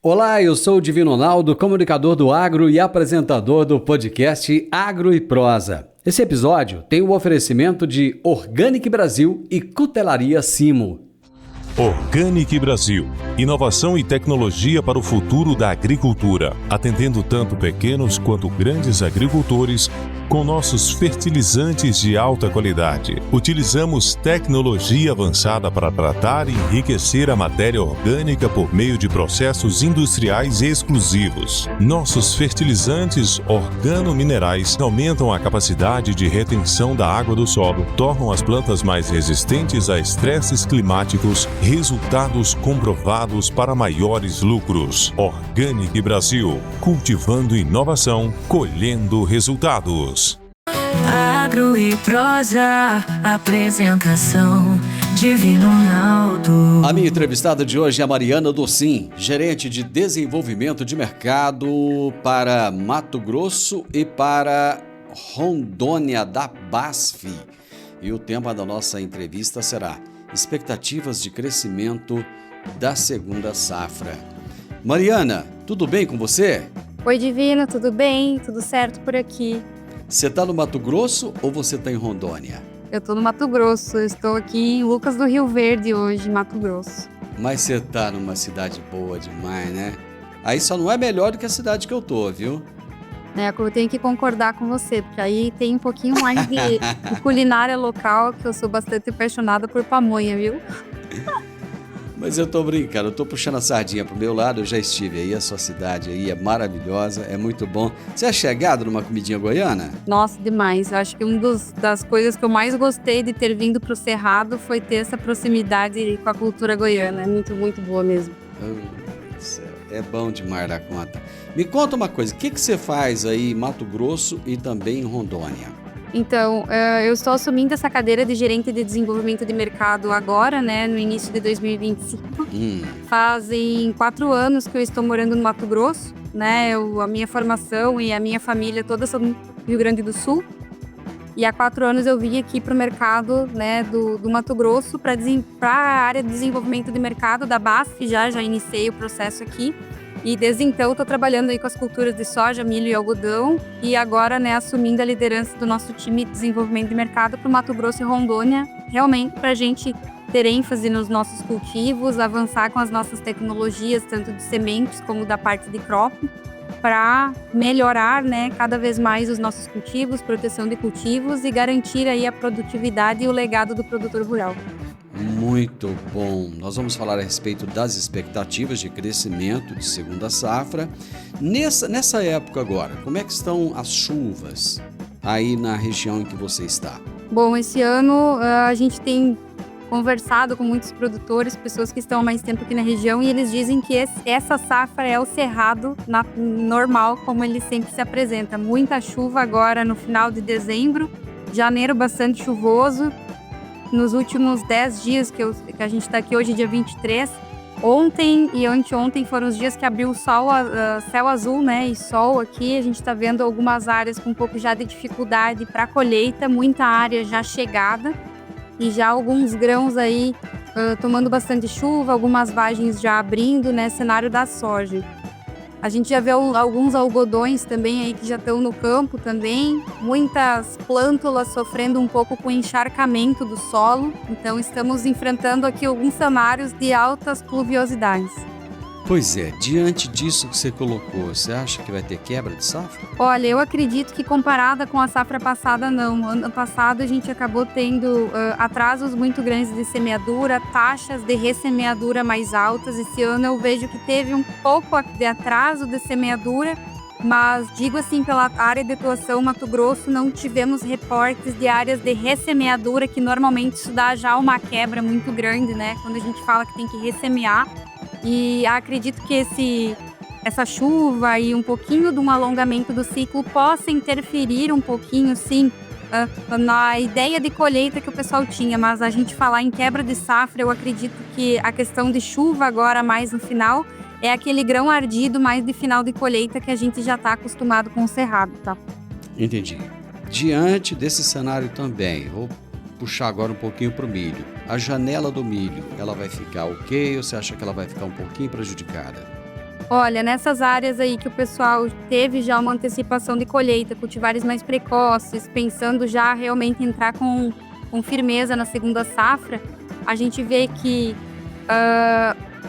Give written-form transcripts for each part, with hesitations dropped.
Olá, eu sou o Divino Ronaldo, comunicador do Agro e apresentador do podcast Agro e Prosa. Esse episódio tem o oferecimento de Organic Brasil e Cutelaria Simo. Organic Brasil, inovação e tecnologia para o futuro da agricultura, atendendo tanto pequenos quanto grandes agricultores com nossos fertilizantes de alta qualidade. Utilizamos tecnologia avançada para tratar e enriquecer a matéria orgânica por meio de processos industriais exclusivos. Nossos fertilizantes organominerais aumentam a capacidade de retenção da água do solo, tornam as plantas mais resistentes a estresses climáticos, resultados comprovados para maiores lucros. Organic Brasil, cultivando inovação, colhendo resultados. Agro e Prosa, apresentação Divino Ronaldo. A minha entrevistada de hoje é a Mariana Docin, gerente de desenvolvimento de mercado para Mato Grosso e para Rondônia da BASF. E o tema da nossa entrevista será expectativas de crescimento da segunda safra. Mariana, tudo bem com você? Oi, Divino, tudo bem? Tudo certo por aqui? Você está no Mato Grosso ou você está em Rondônia? Eu estou no Mato Grosso, eu estou aqui em Lucas do Rio Verde hoje, Mato Grosso. Mas você está numa cidade boa demais, né? Aí só não é melhor do que a cidade que eu tô, viu? Eu tenho que concordar com você, porque aí tem um pouquinho mais de culinária local, que eu sou bastante apaixonada por pamonha, viu? Mas eu tô brincando, eu tô puxando a sardinha pro meu lado, eu já estive aí, a sua cidade aí é maravilhosa, é muito bom. Você é chegado numa comidinha goiana? Nossa, demais. Eu acho que das coisas que eu mais gostei de ter vindo pro Cerrado foi ter essa proximidade com a cultura goiana. É muito, muito boa mesmo. É bom demais da conta. Me conta uma coisa, o que você faz aí em Mato Grosso e também em Rondônia? Então, eu estou assumindo essa cadeira de gerente de desenvolvimento de mercado agora, no início de 2025. Fazem 4 anos que eu estou morando no Mato Grosso, a minha formação e a minha família toda são do Rio Grande do Sul. E há 4 anos eu vim aqui para o mercado do Mato Grosso para a área de desenvolvimento de mercado da BASF, já iniciei o processo aqui. E desde então estou trabalhando aí com as culturas de soja, milho e algodão e agora assumindo a liderança do nosso time de desenvolvimento de mercado para o Mato Grosso e Rondônia, realmente para a gente ter ênfase nos nossos cultivos, avançar com as nossas tecnologias, tanto de sementes como da parte de crop, para melhorar cada vez mais os nossos cultivos, proteção de cultivos e garantir aí a produtividade e o legado do produtor rural. Muito bom. Nós vamos falar a respeito das expectativas de crescimento de segunda safra. Nessa época agora, como é que estão as chuvas aí na região em que você está? Bom, esse ano a gente tem conversado com muitos produtores, pessoas que estão há mais tempo aqui na região, e eles dizem que essa safra é o cerrado normal, como ele sempre se apresenta. Muita chuva agora no final de dezembro, janeiro bastante chuvoso. Nos últimos 10 dias que a gente está aqui hoje, dia 23, ontem e anteontem foram os dias que abriu o sol, céu azul, e sol aqui. A gente está vendo algumas áreas com um pouco já de dificuldade para colheita, muita área já chegada e já alguns grãos aí tomando bastante chuva, algumas vagens já abrindo, cenário da soja. A gente já vê alguns algodões também aí que já estão no campo também, muitas plântulas sofrendo um pouco com o encharcamento do solo, então estamos enfrentando aqui alguns cenários de altas pluviosidades. Pois é, diante disso que você colocou, você acha que vai ter quebra de safra? Olha, eu acredito que comparada com a safra passada, não. Ano passado a gente acabou tendo atrasos muito grandes de semeadura, taxas de ressemeadura mais altas. Esse ano eu vejo que teve um pouco de atraso de semeadura, mas digo assim, pela área de atuação Mato Grosso, não tivemos reportes de áreas de ressemeadura, que normalmente isso dá já uma quebra muito grande, quando a gente fala que tem que ressemear. E acredito que essa chuva e um pouquinho de um alongamento do ciclo possa interferir um pouquinho, sim, na ideia de colheita que o pessoal tinha. Mas a gente falar em quebra de safra, eu acredito que a questão de chuva agora mais no final é aquele grão ardido mais de final de colheita que a gente já está acostumado com o cerrado, tá? Entendi. Diante desse cenário também, vou puxar agora um pouquinho para o milho. A janela do milho, ela vai ficar ok ou você acha que ela vai ficar um pouquinho prejudicada? Olha, nessas áreas aí que o pessoal teve já uma antecipação de colheita, cultivares mais precoces, pensando já realmente entrar com firmeza na segunda safra, a gente vê que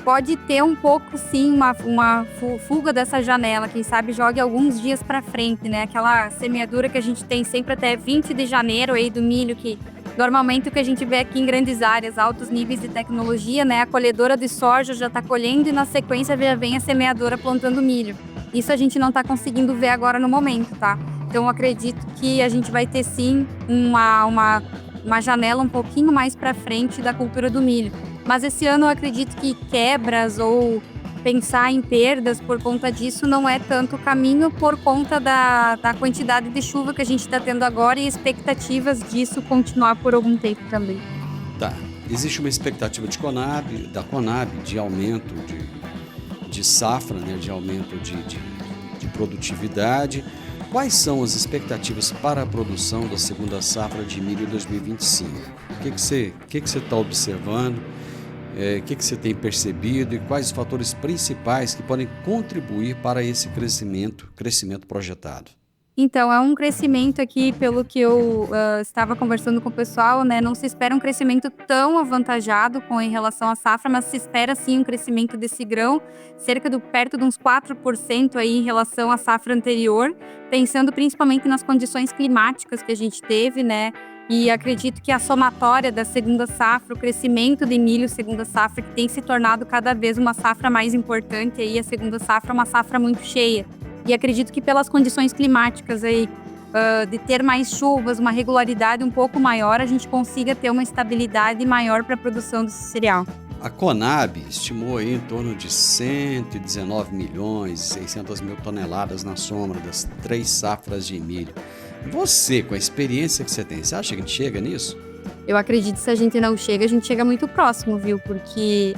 pode ter um pouco, sim, uma fuga dessa janela. Quem sabe jogue alguns dias para frente, né? Aquela semeadura que a gente tem sempre até 20 de janeiro aí do milho, que normalmente o que a gente vê aqui em grandes áreas, altos níveis de tecnologia, né? A colhedora de soja já está colhendo e na sequência já vem a semeadora plantando milho. Isso a gente não está conseguindo ver agora no momento, tá? Então eu acredito que a gente vai ter, sim, uma janela um pouquinho mais para frente da cultura do milho. Mas esse ano eu acredito que quebras ou pensar em perdas por conta disso não é tanto o caminho, por conta da quantidade de chuva que a gente está tendo agora e expectativas disso continuar por algum tempo também. Tá. Existe uma expectativa da Conab de aumento de safra, né? De aumento de produtividade. Quais são as expectativas para a produção da segunda safra de milho em 2025? O que você está observando? O que você tem percebido e quais os fatores principais que podem contribuir para esse crescimento projetado? Então, é um crescimento aqui, pelo que eu estava conversando com o pessoal, né? Não se espera um crescimento tão avantajado em relação à safra, mas se espera sim um crescimento desse grão, perto de uns 4% aí em relação à safra anterior, pensando principalmente nas condições climáticas que a gente teve, né? E acredito que a somatória da segunda safra, o crescimento de milho segunda safra, que tem se tornado cada vez uma safra mais importante, aí a segunda safra é uma safra muito cheia. E acredito que pelas condições climáticas aí, de ter mais chuvas, uma regularidade um pouco maior, a gente consiga ter uma estabilidade maior para a produção desse cereal. A Conab estimou aí em torno de 119 milhões e 600 mil toneladas na sombra das 3 safras de milho. Você, com a experiência que você tem, você acha que a gente chega nisso? Eu acredito que se a gente não chega, a gente chega muito próximo, viu? Porque...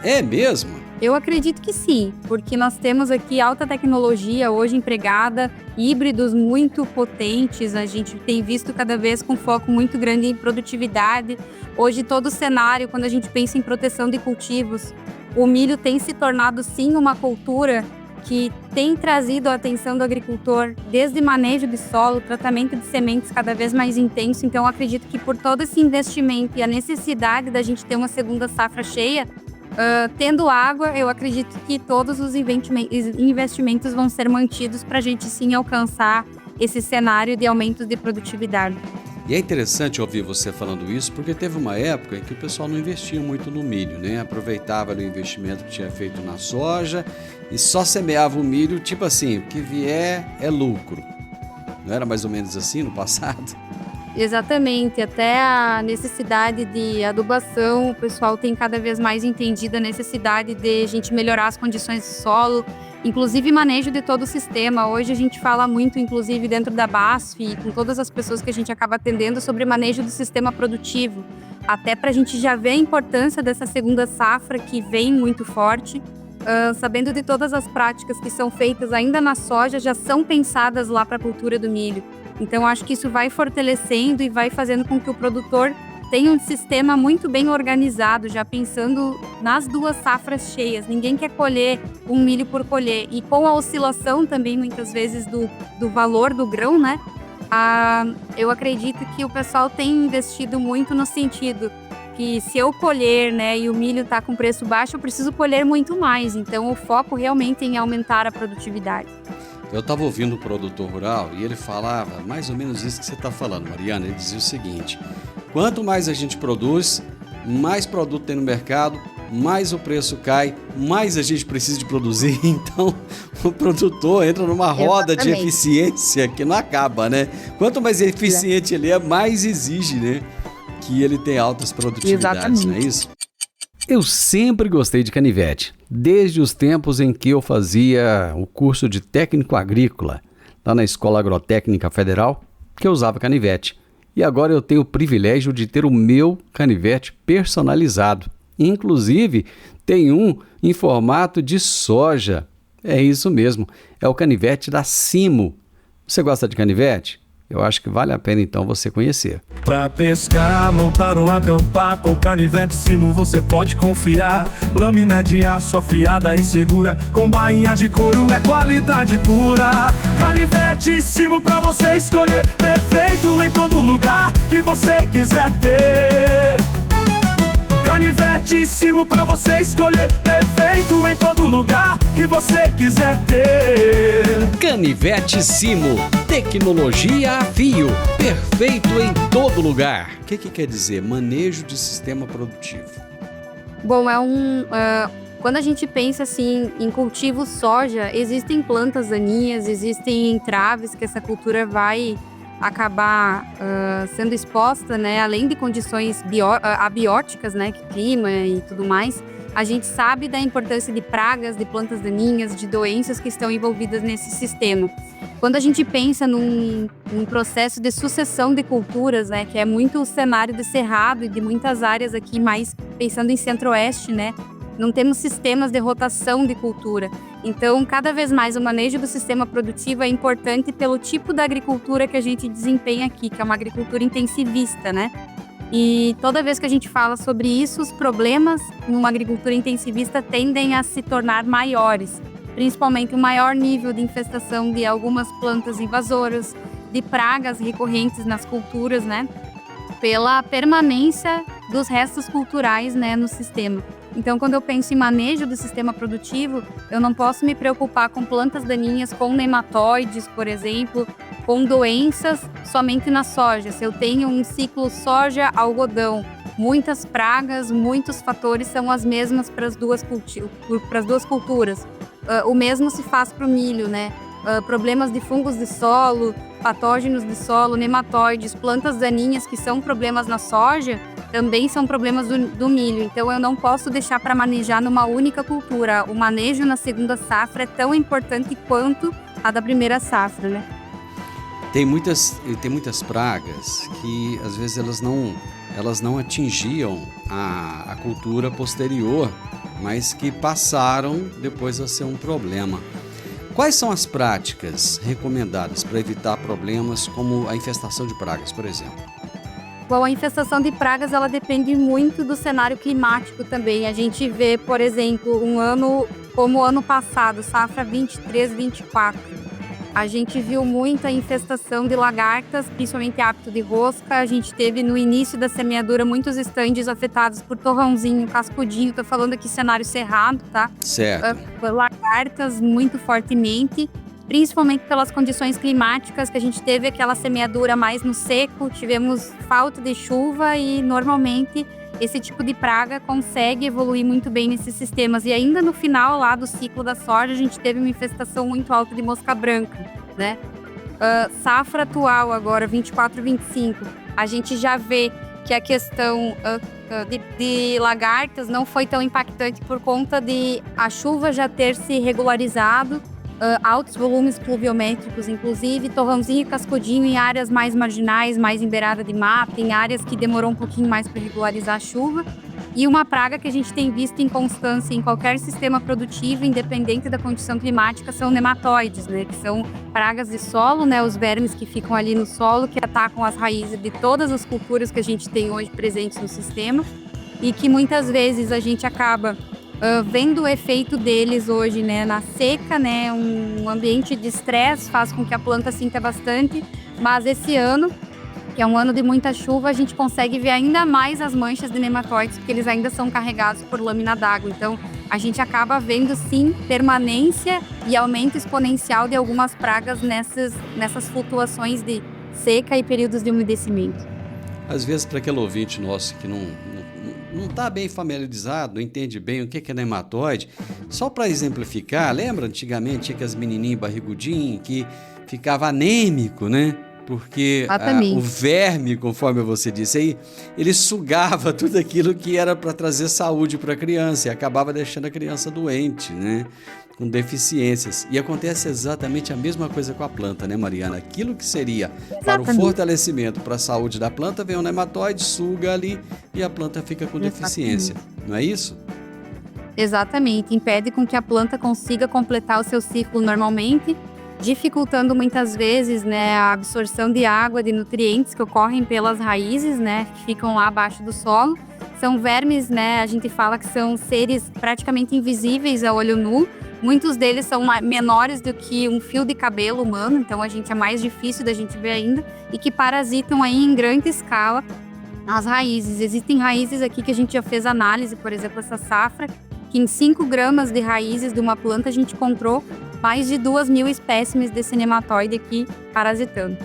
É mesmo? Eu acredito que sim, porque nós temos aqui alta tecnologia hoje empregada, híbridos muito potentes, a gente tem visto cada vez com foco muito grande em produtividade. Hoje todo o cenário, quando a gente pensa em proteção de cultivos, o milho tem se tornado sim uma cultura que tem trazido a atenção do agricultor, desde manejo de solo, tratamento de sementes cada vez mais intenso. Então, eu acredito que por todo esse investimento e a necessidade da gente ter uma segunda safra cheia, tendo água, eu acredito que todos os investimentos vão ser mantidos para a gente sim alcançar esse cenário de aumento de produtividade. E é interessante ouvir você falando isso, porque teve uma época em que o pessoal não investia muito no milho, né? Aproveitava o investimento que tinha feito na soja e só semeava o milho, tipo assim, o que vier é lucro. Não era mais ou menos assim no passado? Exatamente, até a necessidade de adubação, o pessoal tem cada vez mais entendido a necessidade de a gente melhorar as condições do solo, inclusive manejo de todo o sistema. Hoje a gente fala muito, inclusive dentro da BASF, com todas as pessoas que a gente acaba atendendo, sobre manejo do sistema produtivo, até para a gente já ver a importância dessa segunda safra que vem muito forte, sabendo de todas as práticas que são feitas ainda na soja, já são pensadas lá para a cultura do milho. Então, acho que isso vai fortalecendo e vai fazendo com que o produtor tenha um sistema muito bem organizado, já pensando nas 2 safras cheias. Ninguém quer colher um milho por colher. E com a oscilação também, muitas vezes, do valor do grão, né? Eu acredito que o pessoal tem investido muito no sentido que se eu colher, né, e o milho está com preço baixo, eu preciso colher muito mais. Então, o foco realmente é em aumentar a produtividade. Eu estava ouvindo o produtor rural e ele falava mais ou menos isso que você está falando, Mariana. Ele dizia o seguinte: quanto mais a gente produz, mais produto tem no mercado, mais o preço cai, mais a gente precisa de produzir. Então, o produtor entra numa roda de eficiência que não acaba, né? Quanto mais eficiente ele é, mais exige, né, que ele tenha altas produtividades, não é isso? Eu sempre gostei de canivete, desde os tempos em que eu fazia o curso de técnico agrícola, lá na Escola Agrotécnica Federal, que eu usava canivete. E agora eu tenho o privilégio de ter o meu canivete personalizado. Inclusive, tem um em formato de soja. É isso mesmo, é o canivete da Simo. Você gosta de canivete? Eu acho que vale a pena então você conhecer. Pra pescar, montar ou acampar, com canivete simo você pode confiar. Lâmina de aço afiada e segura, com bainha de couro é qualidade pura. Canivete simo pra você escolher, perfeito em todo lugar que você quiser ter. Canivete simo pra você escolher, perfeito em todo lugar que você quiser ter. Canivete Simo, tecnologia a fio, perfeito em todo lugar. O que quer dizer manejo de sistema produtivo? Bom, quando a gente pensa assim em cultivo soja, existem plantas daninhas, existem entraves que essa cultura vai acabar sendo exposta, né? Além de condições abióticas, né? Que clima e tudo mais, a gente sabe da importância de pragas, de plantas daninhas, de doenças que estão envolvidas nesse sistema. Quando a gente pensa num processo de sucessão de culturas, né? Que é muito o cenário de Cerrado e de muitas áreas aqui, mais pensando em Centro-Oeste, né? Não temos sistemas de rotação de cultura. Então, cada vez mais o manejo do sistema produtivo é importante pelo tipo da agricultura que a gente desempenha aqui, que é uma agricultura intensivista, né? E toda vez que a gente fala sobre isso, os problemas numa agricultura intensivista tendem a se tornar maiores, principalmente o maior nível de infestação de algumas plantas invasoras, de pragas recorrentes nas culturas, né? Pela permanência dos restos culturais, né, no sistema. Então, quando eu penso em manejo do sistema produtivo, eu não posso me preocupar com plantas daninhas, com nematóides, por exemplo, com doenças somente na soja. Se eu tenho um ciclo soja-algodão, muitas pragas, muitos fatores são as mesmas para as duas culturas. O mesmo se faz para o milho, né? Problemas de fungos de solo, patógenos de solo, nematóides, plantas daninhas que são problemas na soja, também são problemas do milho. Então, eu não posso deixar para manejar numa única cultura. O manejo na segunda safra é tão importante quanto a da primeira safra, né? Tem muitas pragas que, às vezes, elas não atingiam a cultura posterior, mas que passaram depois a ser um problema. Quais são as práticas recomendadas para evitar problemas como a infestação de pragas, por exemplo? Bom, a infestação de pragas, ela depende muito do cenário climático também. A gente vê, por exemplo, um ano como o ano passado, safra 23-24. A gente viu muita infestação de lagartas, principalmente hábito de rosca. A gente teve no início da semeadura muitos estandes afetados por torrãozinho, cascudinho. Estou falando aqui cenário cerrado, tá? Certo. Lagartas muito fortemente, principalmente pelas condições climáticas que a gente teve aquela semeadura mais no seco, tivemos falta de chuva e normalmente esse tipo de praga consegue evoluir muito bem nesses sistemas. E ainda no final lá do ciclo da soja, a gente teve uma infestação muito alta de mosca branca, né? Safra atual agora, 24-25, a gente já vê que a questão de lagartas não foi tão impactante por conta de a chuva já ter se regularizado, altos volumes pluviométricos, inclusive torrãozinho e cascudinho em áreas mais marginais, mais em beirada de mata, em áreas que demorou um pouquinho mais para regularizar a chuva. E uma praga que a gente tem visto em constância em qualquer sistema produtivo, independente da condição climática, são nematóides, né? Que são pragas de solo, né? Os vermes que ficam ali no solo, que atacam as raízes de todas as culturas que a gente tem hoje presentes no sistema e que muitas vezes a gente acaba vendo o efeito deles hoje, né, na seca, né, um ambiente de estresse faz com que a planta sinta bastante, mas esse ano, que é um ano de muita chuva, a gente consegue ver ainda mais as manchas de nematóides, porque eles ainda são carregados por lâmina d'água. Então, a gente acaba vendo, sim, permanência e aumento exponencial de algumas pragas nessas flutuações de seca e períodos de umedecimento. Às vezes, para aquele ouvinte nosso que não está bem familiarizado, não entende bem o que é nematóide, só para exemplificar, lembra antigamente tinha aquelas menininhas barrigudinhas que ficava anêmico, né? Porque o verme, conforme você disse aí, ele sugava tudo aquilo que era para trazer saúde para a criança e acabava deixando a criança doente, né? Com deficiências. E acontece exatamente a mesma coisa com a planta, né, Mariana? Aquilo que seria para o fortalecimento, para a saúde da planta, vem um nematóide, suga ali e a planta fica com deficiência. Não é isso? Exatamente. Impede com que a planta consiga completar o seu ciclo normalmente. dificultando muitas vezes, né, a absorção de água, de nutrientes que ocorrem pelas raízes, né, que ficam lá abaixo do solo. São vermes, né, a gente fala que são seres praticamente invisíveis a olho nu. Muitos deles são menores do que um fio de cabelo humano, então é mais difícil da gente ver ainda, e que parasitam aí em grande escala as raízes. Existem raízes aqui que a gente já fez análise, por exemplo, essa safra, que em 5 gramas de raízes de uma planta a gente encontrou mais de 2.000 espécimes desse nematóide aqui parasitando.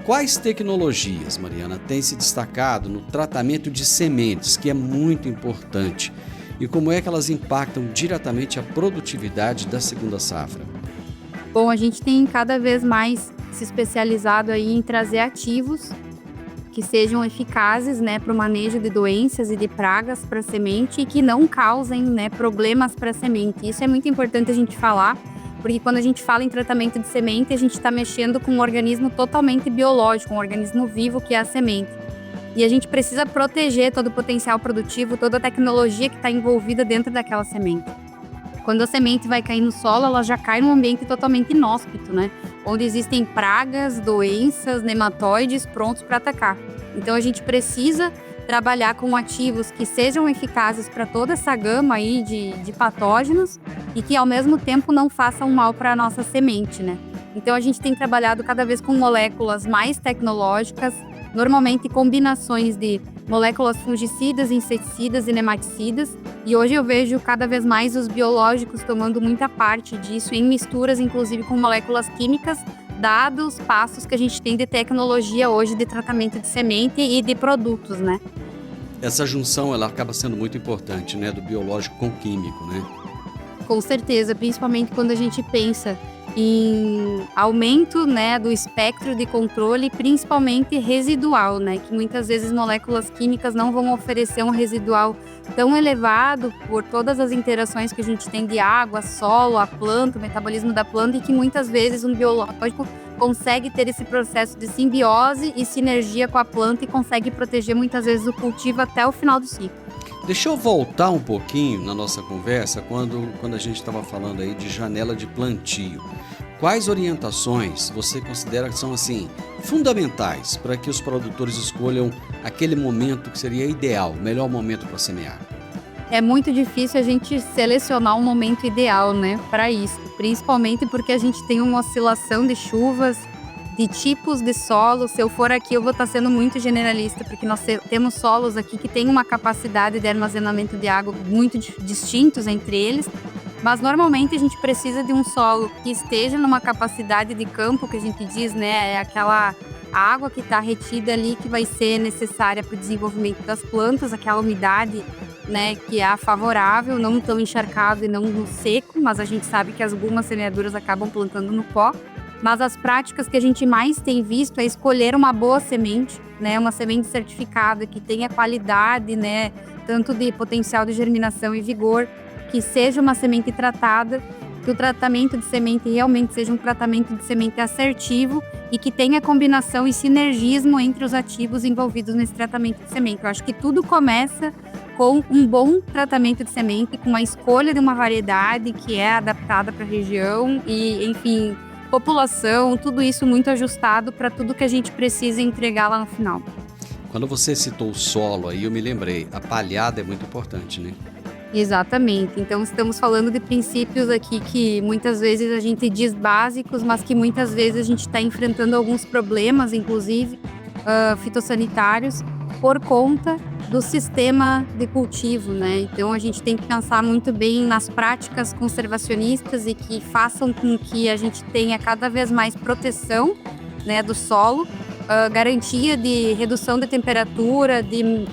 Quais tecnologias, Mariana, têm se destacado no tratamento de sementes, que é muito importante? E como é que elas impactam diretamente a produtividade da segunda safra? Bom, a gente tem cada vez mais se especializado aí em trazer ativos que sejam eficazes, né, para o manejo de doenças e de pragas para a semente e que não causem, né, problemas para a semente. Isso é muito importante a gente falar, porque quando a gente fala em tratamento de semente, a gente está mexendo com um organismo totalmente biológico, um organismo vivo que é a semente. E a gente precisa proteger todo o potencial produtivo, toda a tecnologia que está envolvida dentro daquela semente. Quando a semente vai cair no solo, ela já cai num ambiente totalmente inóspito, né? Onde existem pragas, doenças, nematóides prontos para atacar. Então a gente precisa trabalhar com ativos que sejam eficazes para toda essa gama aí de patógenos e que ao mesmo tempo não façam mal para a nossa semente, né? Então a gente tem trabalhado cada vez com moléculas mais tecnológicas, normalmente combinações de moléculas fungicidas, inseticidas e nematicidas. E hoje eu vejo cada vez mais os biológicos tomando muita parte disso, em misturas inclusive com moléculas químicas, dados os passos que a gente tem de tecnologia hoje de tratamento de semente e de produtos, né? Essa junção, ela acaba sendo muito importante, né, do biológico com o químico, né? Com certeza, principalmente quando a gente pensa em aumento, né, do espectro de controle, principalmente residual, né, que muitas vezes moléculas químicas não vão oferecer um residual tão elevado por todas as interações que a gente tem de água, solo, a planta, o metabolismo da planta, e que muitas vezes um biológico consegue ter esse processo de simbiose e sinergia com a planta e consegue proteger muitas vezes o cultivo até o final do ciclo. Deixa eu voltar um pouquinho na nossa conversa quando a gente estava falando aí de janela de plantio. Quais orientações você considera que são assim fundamentais para que os produtores escolham aquele momento que seria ideal, o melhor momento para semear? É muito difícil a gente selecionar um momento ideal, né, para isso, principalmente porque a gente tem uma oscilação de chuvas, de tipos de solo. Se eu for aqui, eu vou estar sendo muito generalista, porque nós temos solos aqui que têm uma capacidade de armazenamento de água muito distintos entre eles, mas normalmente a gente precisa de um solo que esteja numa capacidade de campo, que a gente diz, né, é aquela água que está retida ali que vai ser necessária para o desenvolvimento das plantas, aquela umidade, né, que é favorável, não tão encharcado e não no seco, mas a gente sabe que algumas semeaduras acabam plantando no pó. Mas as práticas que a gente mais tem visto é escolher uma boa semente, né, uma semente certificada que tenha qualidade, né, tanto de potencial de germinação e vigor, que seja uma semente tratada, que o tratamento de semente realmente seja um tratamento de semente assertivo e que tenha combinação e sinergismo entre os ativos envolvidos nesse tratamento de semente. Eu acho que tudo começa com um bom tratamento de semente, com a escolha de uma variedade que é adaptada para a região e, enfim, população, tudo isso muito ajustado para tudo que a gente precisa entregar lá no final. Quando você citou o solo aí, eu me lembrei, a palhada é muito importante, né? Exatamente. Então estamos falando de princípios aqui que muitas vezes a gente diz básicos, mas que muitas vezes a gente está enfrentando alguns problemas, inclusive fitossanitários, por conta do sistema de cultivo, né? Então a gente tem que pensar muito bem nas práticas conservacionistas e que façam com que a gente tenha cada vez mais proteção, né, do solo, garantia de redução de temperatura, de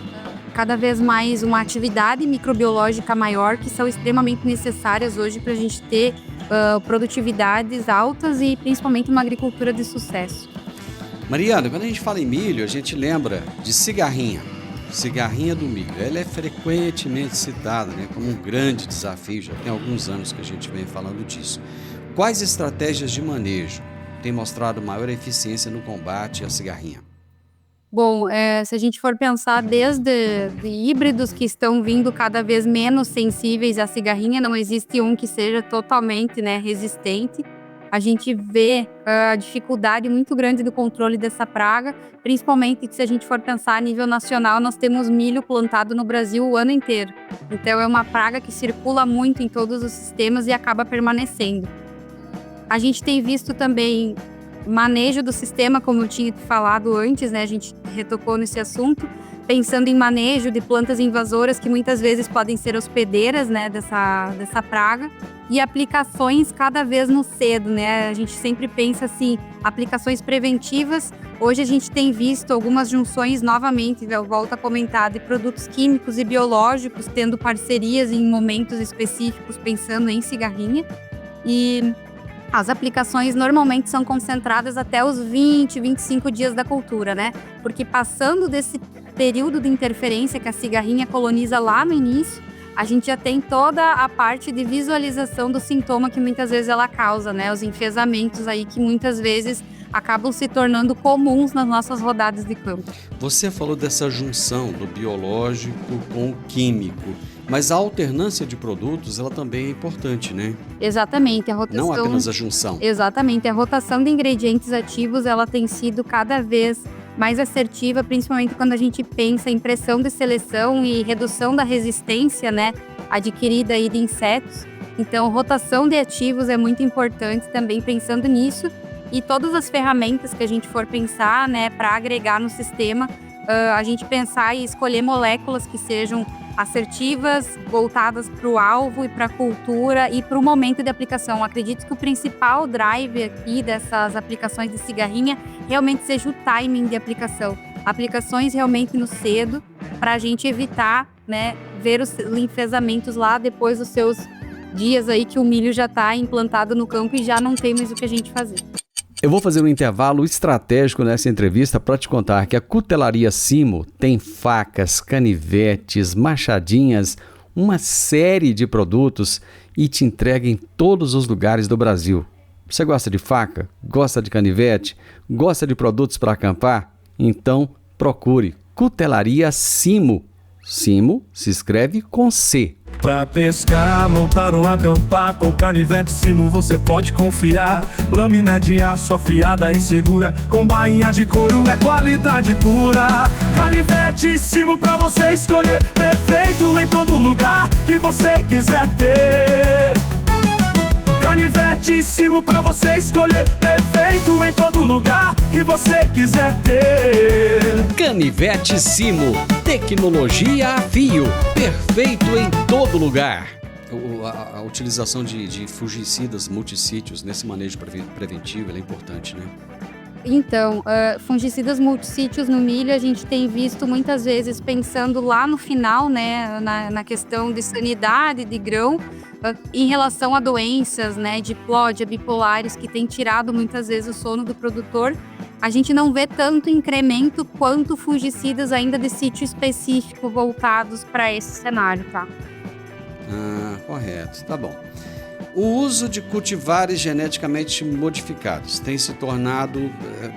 cada vez mais uma atividade microbiológica maior, que são extremamente necessárias hoje para a gente ter produtividades altas e principalmente uma agricultura de sucesso. Mariana, quando a gente fala em milho, a gente lembra de cigarrinha do milho. Ela é frequentemente citada, né, como um grande desafio, já tem alguns anos que a gente vem falando disso. Quais estratégias de manejo têm mostrado maior eficiência no combate à cigarrinha? Bom, se a gente for pensar desde de híbridos que estão vindo cada vez menos sensíveis à cigarrinha, não existe um que seja totalmente, né, resistente. a gente vê a dificuldade muito grande do controle dessa praga, principalmente se a gente for pensar a nível nacional, nós temos milho plantado no Brasil o ano inteiro. Então é uma praga que circula muito em todos os sistemas e acaba permanecendo. A gente tem visto também manejo do sistema, como eu tinha falado antes, né? A gente retocou nesse assunto, pensando em manejo de plantas invasoras que muitas vezes podem ser hospedeiras, né, dessa praga, e aplicações cada vez no cedo, né? A gente sempre pensa assim, aplicações preventivas. Hoje a gente tem visto algumas junções novamente, eu volto a comentar, de produtos químicos e biológicos tendo parcerias em momentos específicos, pensando em cigarrinha. E as aplicações normalmente são concentradas até os 20, 25 dias da cultura, né? Porque passando desse período de interferência que a cigarrinha coloniza lá no início, a gente já tem toda a parte de visualização do sintoma que muitas vezes ela causa, né? Os enfesamentos aí que muitas vezes acabam se tornando comuns nas nossas rodadas de campo. Você falou dessa junção do biológico com o químico, mas a alternância de produtos, ela também é importante, né? Exatamente, a rotação... Não apenas a junção. Exatamente, a rotação de ingredientes ativos, ela tem sido cada vez mais assertiva, principalmente quando a gente pensa em pressão de seleção e redução da resistência, né, adquirida aí de insetos. Então, rotação de ativos é muito importante também pensando nisso. E todas as ferramentas que a gente for pensar, né, para agregar no sistema, a gente pensar e escolher moléculas que sejam assertivas, voltadas para o alvo e para a cultura e para o momento de aplicação. Acredito que o principal drive aqui dessas aplicações de cigarrinha realmente seja o timing de aplicação. Aplicações realmente no cedo, para a gente evitar, né, ver os enfesamentos lá depois dos seus dias aí que o milho já está implantado no campo e já não tem mais o que a gente fazer. Eu vou fazer um intervalo estratégico nessa entrevista para te contar que a Cutelaria Simo tem facas, canivetes, machadinhas, uma série de produtos e te entrega em todos os lugares do Brasil. Você gosta de faca? Gosta de canivete? Gosta de produtos para acampar? Então procure Cutelaria Simo. Simo se escreve com C. Pra pescar, montar ou acampar, com canivete Simo você pode confiar. Lâmina de aço afiada e segura, com bainha de couro é qualidade pura. Canivete Simo pra você escolher, perfeito em todo lugar que você quiser ter. Canivete Simo pra você escolher, perfeito em todo lugar que você quiser ter. Canivete Simo, tecnologia a fio, perfeito em todo lugar. A utilização de fungicidas multissítios nesse manejo preventivo é importante, né? Então, fungicidas multissítios no milho a gente tem visto muitas vezes pensando lá no final, né, na questão de sanidade de grão, em relação a doenças, né, diplódia, bipolares, que tem tirado muitas vezes o sono do produtor. A gente não vê tanto incremento quanto fungicidas ainda de sítio específico voltados para esse cenário, tá? Correto, tá bom. O uso de cultivares geneticamente modificados tem se tornado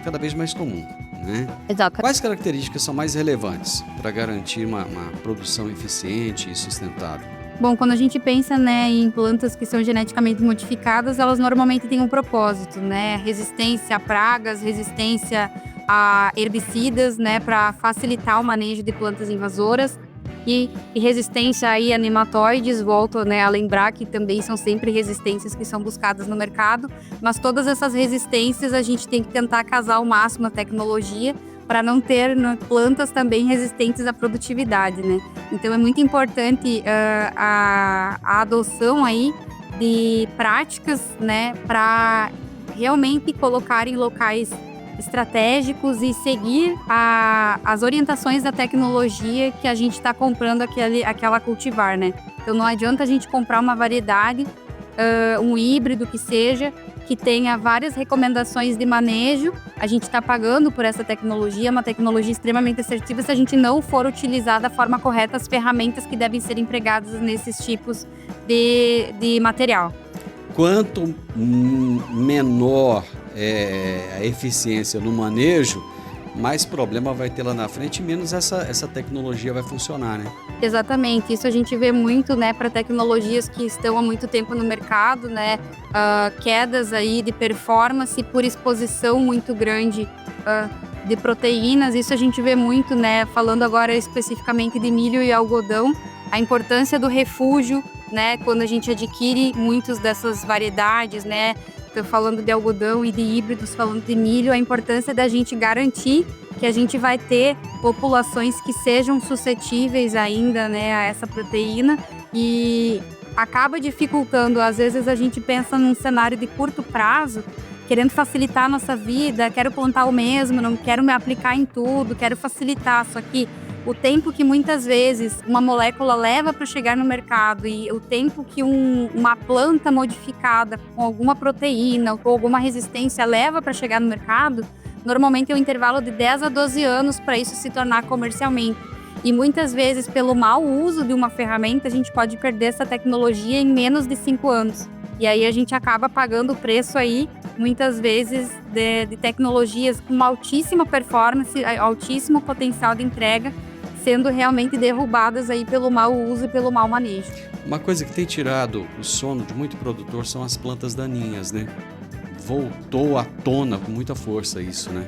cada vez mais comum, né? Exato. Quais características são mais relevantes para garantir uma produção eficiente e sustentável? Bom, quando a gente pensa, né, em plantas que são geneticamente modificadas, elas normalmente têm um propósito, né? Resistência a pragas, resistência a herbicidas, né, para facilitar o manejo de plantas invasoras. E resistência aí a nematóides, volto, né, a lembrar que também são sempre resistências que são buscadas no mercado, mas todas essas resistências a gente tem que tentar casar ao máximo a tecnologia para não ter plantas também resistentes à produtividade, né? Então é muito importante a adoção aí de práticas, né, para realmente colocar em locais estratégicos e seguir as orientações da tecnologia que a gente está comprando aquela cultivar, né? Então não adianta a gente comprar uma variedade, um híbrido que seja, que tenha várias recomendações de manejo. A gente está pagando por essa tecnologia, uma tecnologia extremamente assertiva, se a gente não for utilizar da forma correta as ferramentas que devem ser empregadas nesses tipos de material. Quanto menor a eficiência no manejo, mais problema vai ter lá na frente e menos essa tecnologia vai funcionar, né? Exatamente, isso a gente vê muito, né, para tecnologias que estão há muito tempo no mercado, né, quedas aí de performance por exposição muito grande de proteínas. Isso a gente vê muito, né, falando agora especificamente de milho e algodão, a importância do refúgio, né, quando a gente adquire muitas dessas variedades, né, tô falando de algodão e de híbridos, falando de milho, a importância da gente garantir que a gente vai ter populações que sejam suscetíveis ainda, né, a essa proteína, e acaba dificultando. Às vezes a gente pensa num cenário de curto prazo, querendo facilitar a nossa vida, quero plantar o mesmo, não quero me aplicar em tudo, quero facilitar, só que o tempo que muitas vezes uma molécula leva para chegar no mercado e o tempo que uma planta modificada com alguma proteína ou alguma resistência leva para chegar no mercado, normalmente é um intervalo de 10 a 12 anos para isso se tornar comercialmente. E muitas vezes, pelo mau uso de uma ferramenta, a gente pode perder essa tecnologia em menos de 5 anos. E aí a gente acaba pagando o preço aí, muitas vezes, de tecnologias com uma altíssima performance, altíssimo potencial de entrega, sendo realmente derrubadas aí pelo mau uso e pelo mau manejo. Uma coisa que tem tirado o sono de muito produtor são as plantas daninhas, né? Voltou à tona com muita força isso, né?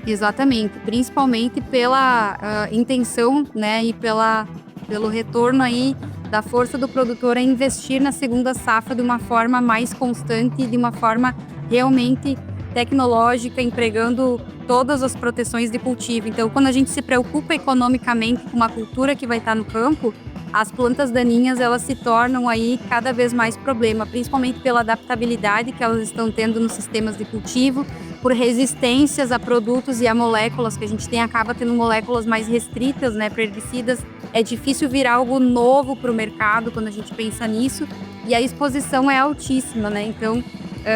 Exatamente, principalmente pela intenção, né, e pelo retorno aí da força do produtor a investir na segunda safra de uma forma mais constante, de uma forma realmente tecnológica, empregando todas as proteções de cultivo. Então, quando a gente se preocupa economicamente com uma cultura que vai estar no campo, as plantas daninhas, elas se tornam aí cada vez mais problema, principalmente pela adaptabilidade que elas estão tendo nos sistemas de cultivo, por resistências a produtos e a moléculas que a gente tem, acaba tendo moléculas mais restritas, né, para herbicidas. É difícil virar algo novo para o mercado quando a gente pensa nisso, e a exposição é altíssima, né? Então,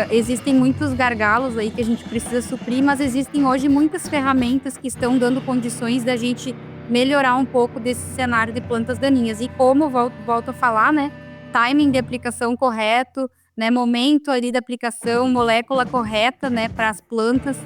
existem muitos gargalos aí que a gente precisa suprir, mas existem hoje muitas ferramentas que estão dando condições da gente melhorar um pouco desse cenário de plantas daninhas. E como volto a falar, né, timing de aplicação correto, né, momento ali da aplicação, molécula correta, né, para as plantas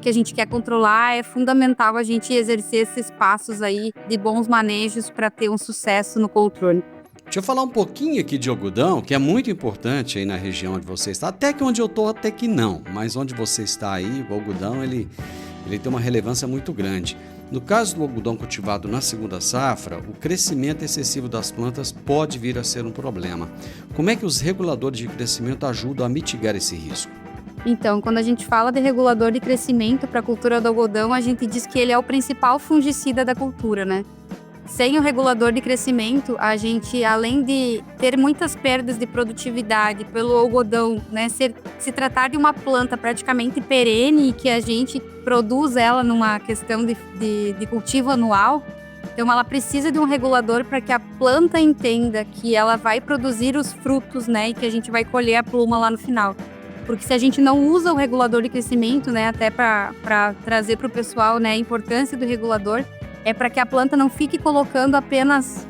que a gente quer controlar, é fundamental a gente exercer esses passos aí de bons manejos para ter um sucesso no controle. Deixa eu falar um pouquinho aqui de algodão, que é muito importante aí na região onde você está, até que onde eu estou, até que não, mas onde você está aí, o algodão, ele tem uma relevância muito grande. No caso do algodão cultivado na segunda safra, o crescimento excessivo das plantas pode vir a ser um problema. Como é que os reguladores de crescimento ajudam a mitigar esse risco? Então, quando a gente fala de regulador de crescimento para a cultura do algodão, a gente diz que ele é o principal fungicida da cultura, né? Sem o regulador de crescimento, a gente, além de ter muitas perdas de produtividade pelo algodão, né, se tratar de uma planta praticamente perene, que a gente produz ela numa questão de cultivo anual, então ela precisa de um regulador para que a planta entenda que ela vai produzir os frutos, né, e que a gente vai colher a pluma lá no final. Porque se a gente não usa o regulador de crescimento, né, até para trazer para o pessoal, né, a importância do regulador, é para que a planta não fique colocando apenas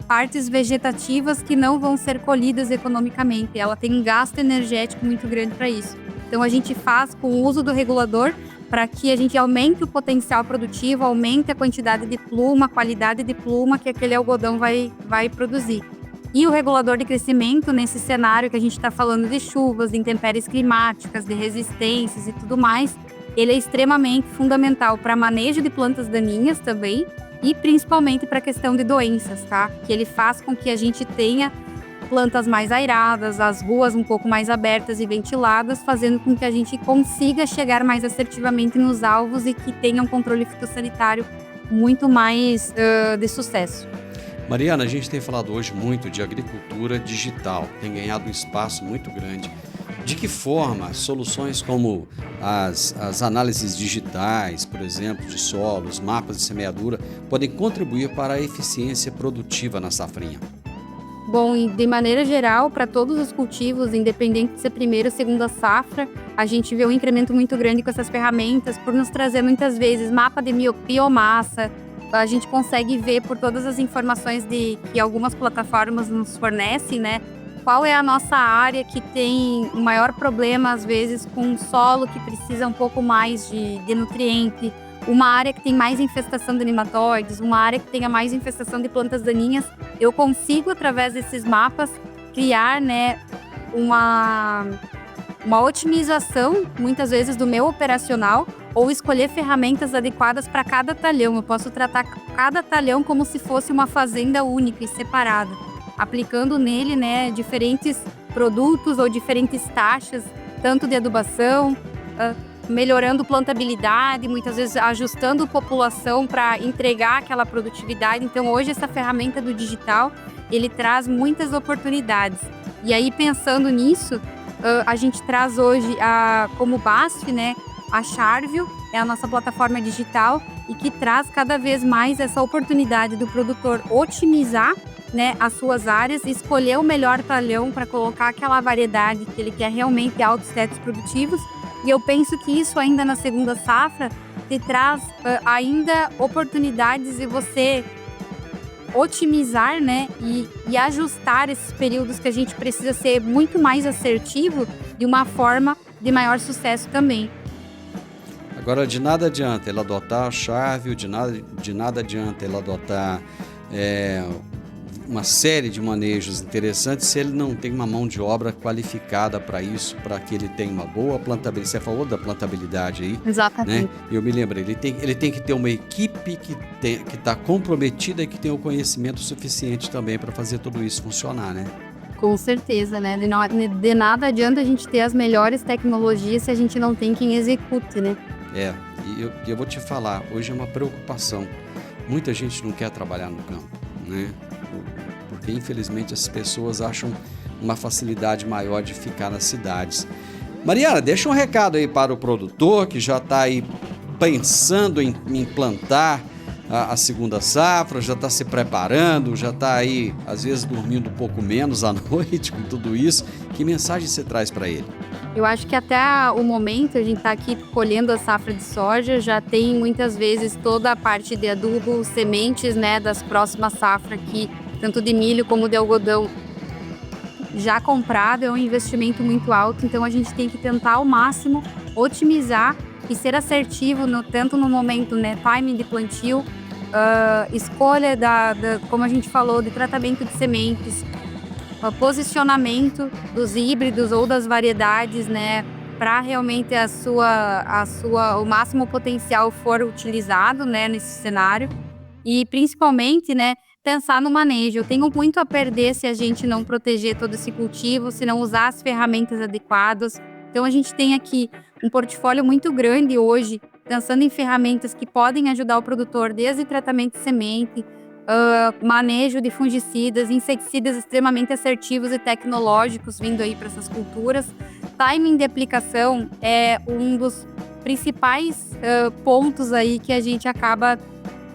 partes vegetativas que não vão ser colhidas economicamente. Ela tem um gasto energético muito grande para isso. Então a gente faz com o uso do regulador para que a gente aumente o potencial produtivo, aumente a quantidade de pluma, a qualidade de pluma que aquele algodão vai produzir. E o regulador de crescimento, nesse cenário que a gente está falando de chuvas, de intempéries climáticas, de resistências e tudo mais, ele é extremamente fundamental para manejo de plantas daninhas também e principalmente para a questão de doenças, tá? Que ele faz com que a gente tenha plantas mais airadas, as ruas um pouco mais abertas e ventiladas, fazendo com que a gente consiga chegar mais assertivamente nos alvos e que tenha um controle fitossanitário muito mais de sucesso. Mariana, a gente tem falado hoje muito de agricultura digital, tem ganhado um espaço muito grande. De que forma soluções como as análises digitais, por exemplo, de solos, mapas de semeadura, podem contribuir para a eficiência produtiva na safrinha? Bom, e de maneira geral, para todos os cultivos, independente de ser primeira ou segunda safra, a gente vê um incremento muito grande com essas ferramentas, por nos trazer muitas vezes mapa de biomassa. A gente consegue ver por todas as informações que algumas plataformas nos fornecem, né? Qual é a nossa área que tem o maior problema, às vezes, com um solo que precisa um pouco mais de nutriente, uma área que tem mais infestação de nematóides, uma área que tenha mais infestação de plantas daninhas, eu consigo, através desses mapas, criar, né, uma otimização, muitas vezes, do meu operacional, ou escolher ferramentas adequadas para cada talhão. Eu posso tratar cada talhão como se fosse uma fazenda única e separada, aplicando nele, né, diferentes produtos ou diferentes taxas, tanto de adubação, melhorando plantabilidade, muitas vezes ajustando população para entregar aquela produtividade. Então, hoje, essa ferramenta do digital, ele traz muitas oportunidades. E aí, pensando nisso, a gente traz hoje, como BASF, né, a Charvio, é a nossa plataforma digital, e que traz cada vez mais essa oportunidade do produtor otimizar, né, as suas áreas, escolher o melhor talhão para colocar aquela variedade que ele quer realmente de altos tetos produtivos. E eu penso que isso ainda na segunda safra te traz ainda oportunidades de você otimizar, né, e ajustar esses períodos que a gente precisa ser muito mais assertivo de uma forma de maior sucesso também. Agora, de nada adianta ele adotar a Charvio, de nada adianta ele adotar uma série de manejos interessantes se ele não tem uma mão de obra qualificada para isso, para que ele tenha uma boa plantabilidade. Você falou da plantabilidade aí. Exatamente. Né? Eu me lembro, ele tem que ter uma equipe que está comprometida e que tem o conhecimento suficiente também para fazer tudo isso funcionar, né? Com certeza, né? De nada adianta a gente ter as melhores tecnologias se a gente não tem quem execute, né? E eu vou te falar, hoje é uma preocupação. Muita gente não quer trabalhar no campo, né? Porque infelizmente as pessoas acham uma facilidade maior de ficar nas cidades. Mariana, deixa um recado aí para o produtor que já está aí pensando em implantar a segunda safra, já está se preparando, já está aí às vezes dormindo um pouco menos à noite com tudo isso. Que mensagem você traz para ele? Eu acho que até o momento, a gente está aqui colhendo a safra de soja, já tem muitas vezes toda a parte de adubo, sementes, né, das próximas safras aqui, tanto de milho como de algodão, já comprado. É um investimento muito alto, então a gente tem que tentar ao máximo otimizar e ser assertivo, tanto no momento, né, timing de plantio, escolha como a gente falou, de tratamento de sementes, posicionamento dos híbridos ou das variedades, né, para realmente o máximo potencial for utilizado, né, nesse cenário. E principalmente, né, pensar no manejo. Eu tenho muito a perder se a gente não proteger todo esse cultivo, se não usar as ferramentas adequadas. Então a gente tem aqui um portfólio muito grande hoje, pensando em ferramentas que podem ajudar o produtor, desde tratamento de semente, manejo de fungicidas, inseticidas extremamente assertivos e tecnológicos vindo aí para essas culturas. Timing de aplicação é um dos principais pontos aí que a gente acaba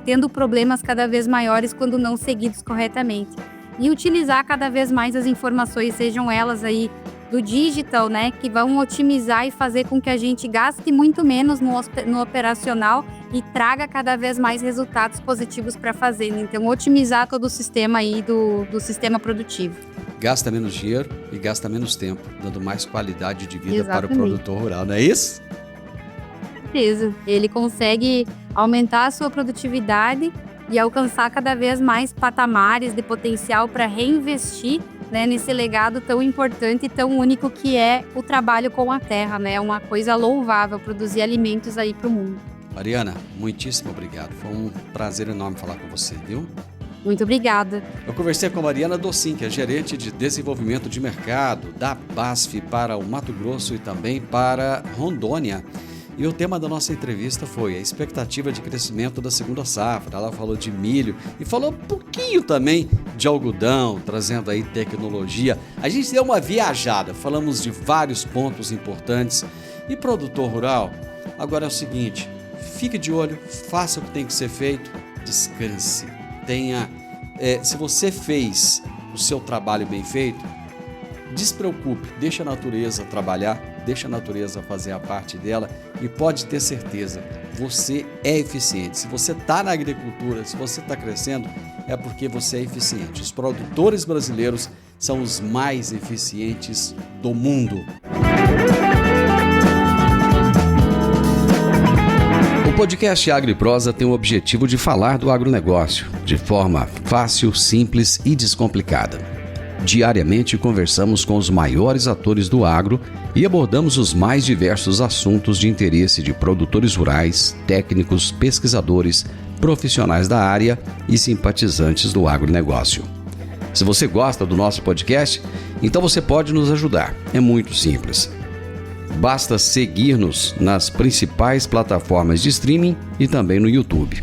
tendo problemas cada vez maiores quando não seguidos corretamente. E utilizar cada vez mais as informações, sejam elas aí do digital, né, que vão otimizar e fazer com que a gente gaste muito menos no operacional e traga cada vez mais resultados positivos para a fazenda. Então, otimizar todo o sistema aí do sistema produtivo. Gasta menos dinheiro e gasta menos tempo, dando mais qualidade de vida Exatamente. Para o produtor rural, não é isso? Com certeza. Ele consegue aumentar a sua produtividade e alcançar cada vez mais patamares de potencial para reinvestir, né, nesse legado tão importante e tão único que é o trabalho com a terra, né? É uma coisa louvável produzir alimentos aí para o mundo. Mariana, muitíssimo obrigado. Foi um prazer enorme falar com você, viu? Muito obrigada. Eu conversei com a Mariana Docin, que é gerente de desenvolvimento de mercado da BASF para o Mato Grosso e também para Rondônia. E o tema da nossa entrevista foi a expectativa de crescimento da segunda safra. Ela falou de milho e falou um pouquinho também de algodão, trazendo aí tecnologia. A gente deu uma viajada, falamos de vários pontos importantes. E produtor rural, agora é o seguinte, fique de olho, faça o que tem que ser feito, descanse. Se você fez o seu trabalho bem feito, despreocupe, deixa a natureza trabalhar, deixa a natureza fazer a parte dela e pode ter certeza, você é eficiente. Se você está na agricultura, se você está crescendo, é porque você é eficiente. Os produtores brasileiros são os mais eficientes do mundo. O podcast Agro e Prosa tem o objetivo de falar do agronegócio de forma fácil, simples e descomplicada. Diariamente conversamos com os maiores atores do agro e abordamos os mais diversos assuntos de interesse de produtores rurais, técnicos, pesquisadores, profissionais da área e simpatizantes do agronegócio. Se você gosta do nosso podcast, então você pode nos ajudar. É muito simples. Basta seguir-nos nas principais plataformas de streaming e também no YouTube.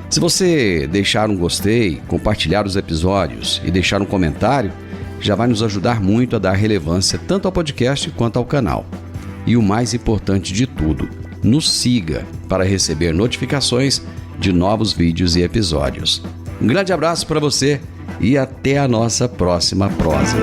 Se você deixar um gostei, compartilhar os episódios e deixar um comentário, já vai nos ajudar muito a dar relevância tanto ao podcast quanto ao canal. E o mais importante de tudo, nos siga para receber notificações de novos vídeos e episódios. Um grande abraço para você e até a nossa próxima prosa.